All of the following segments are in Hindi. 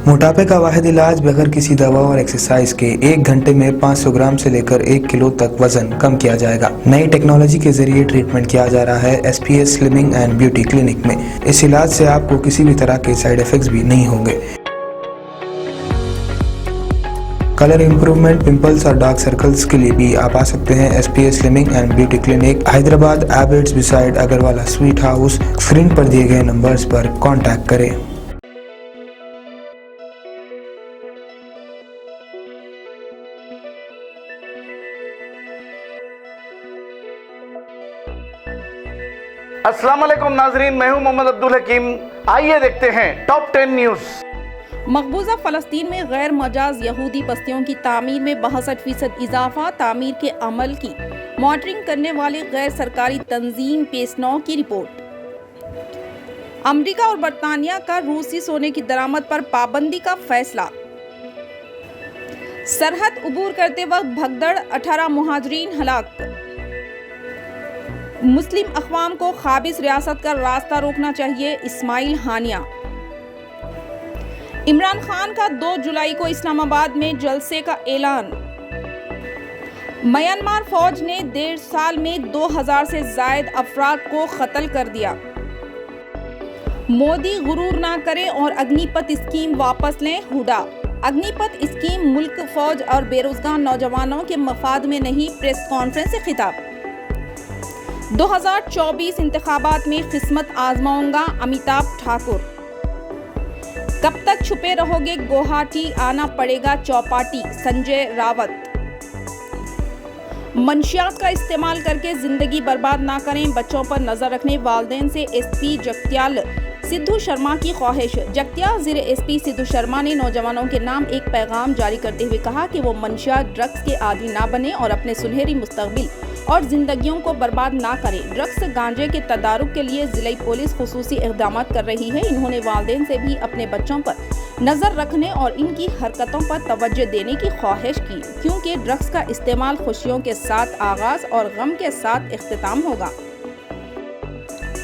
मोटापे का वाहिद इलाज बगैर किसी दवा और एक्सरसाइज के 1 घंटे में 500 ग्राम से लेकर 1 किलो तक वजन कम किया जाएगा। नई टेक्नोलॉजी के जरिए ट्रीटमेंट किया जा रहा है SPS slimming and beauty clinic में। इस इलाज से आपको किसी भी तरह के साइड इफेक्ट्स भी नहीं होंगे। कलर इंप्रूवमेंट, पिंपल्स और डार्क सर्कल्स के लिए भी आप आ सकते हैं SPS slimming and beauty clinic, Hyderabad, Abids beside Agarwala sweet house. Screen पर दिए गए नंबर्स पर कॉन्टैक्ट करें। अस्सलाम वालेकुम नाजरीन, मैं हूं मोहम्मद अब्दुल हकीम। आइए देखते हैं टॉप 10 न्यूज़। मकबूजा फ़लस्तीन में गैर मजाज यहूदी बस्तियों की तामीर में 62% इजाफा। तामीर के अमल की मॉनिटरिंग करने वाली गैर सरकारी तंजीम पेसनौ की रिपोर्ट। अमेरिका और बरतानिया का रूसी सोने की दरामद पर पाबंदी का फैसला। सरहद अबूर करते वक्त भगदड़, 18 मुहाजिरीन हलाक। मुस्लिम अक़वाम को ख़ाबिस रियासत का रास्ता रोकना चाहिए, इस्माइल हानिया। इमरान खान का 2 जुलाई को इस्लामाबाद में जलसे का ऐलान। म्यांमार फौज ने 1.5 साल में 2000 से ज़ायद अफराद को कत्ल कर दिया। मोदी गुरूर ना करें और अग्निपथ स्कीम वापस लें, हुडा। अग्निपथ स्कीम मुल्क, फौज और बेरोजगार नौजवानों के मफाद में नहीं, प्रेस कॉन्फ्रेंस से खिताब। 2024 इंतखाबात में किस्मत आजमाऊंगा, अमिताभ ठाकुर। कब तक छुपे रहोगे गुवाहाटी, आना पड़ेगा चौपाटी, संजय रावत। मंशियात का इस्तेमाल करके जिंदगी बर्बाद ना करें, बच्चों पर नजर रखने वालिदैन से SP जगत्याल सिद्धू शर्मा की ख्वाहिश। जगत्याल ज़िले SP सिद्धू शर्मा ने नौजवानों के नाम एक पैगाम जारी करते हुए कहा कि वो मंशियात, ड्रग्स के आदी ना बने और अपने सुनहरी मुस्तकबिल और जिंदगियों को बर्बाद ना करें। ड्रग्स, गांजे के तदारुक के लिए ज़िला पुलिस खुसूसी इक़दाम कर रही है। इन्होंने वालिदैन से भी अपने बच्चों पर नज़र रखने और इनकी हरकतों पर तवज्जो देने की ख्वाहिश की, क्योंकि ड्रग्स का इस्तेमाल खुशियों के साथ आगाज और गम के साथ इख्तिताम होगा।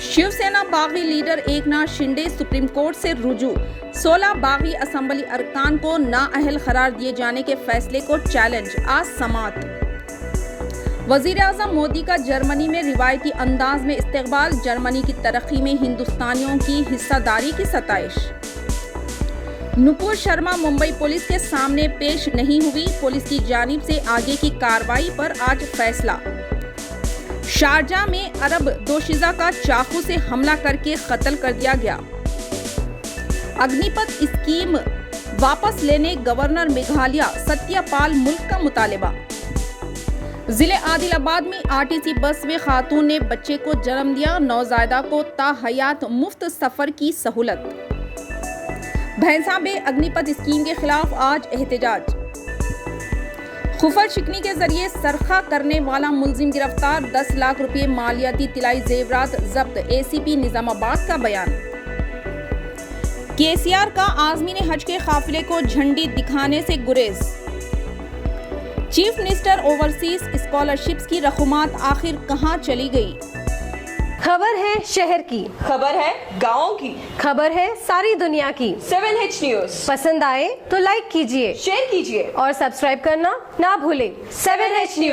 शिवसेना बागी leader Eknath Shinde supreme court से रुजू। 16 बागी असम्बली अरकान को नाअहल करार दिए जाने के फैसले को चैलेंज, आज समात। वज़ीर-ए-आज़म मोदी का जर्मनी में रिवायती अंदाज में इस्तकबाल। जर्मनी की तरक्की में हिंदुस्तानियों की हिस्सेदारी की सताइश। नुपुर शर्मा मुंबई पुलिस के सामने पेश नहीं हुई, पुलिस की जानिब से आगे की कार्रवाई पर आज फैसला। शारजा में अरब दोशीज़ा का चाकू से हमला करके कत्ल कर दिया गया। अग्निपथ स्कीम वापस लेने गवर्नर मेघालय सत्यपाल मुल्क का मुतालबा। जिले आदिलाबाद में RTC बस में खातून ने बच्चे को जन्म दिया, नौज़ायदा को ताहयात मुफ्त सफर की सहूलत। भैंसा में अग्निपथ स्कीम के खिलाफ आज एहतजाज। खुफर शिकनी के जरिए सरखा करने वाला मुलजिम गिरफ्तार, 10 लाख रुपए मालियाती तिलाई जेवरात जब्त, ACP निजामाबाद का बयान। KCR का आज़मीन हज के काफिले को झंडी दिखाने से गुरेज। चीफ मिनिस्टर ओवरसीज स्कॉलरशिप्स की रकूमात आखिर कहां चली गई? खबर है शहर की, खबर है गाँव की, खबर है सारी दुनिया की। 7H न्यूज़ पसंद आए तो लाइक कीजिए, शेयर कीजिए और सब्सक्राइब करना ना भूलें। 7H news.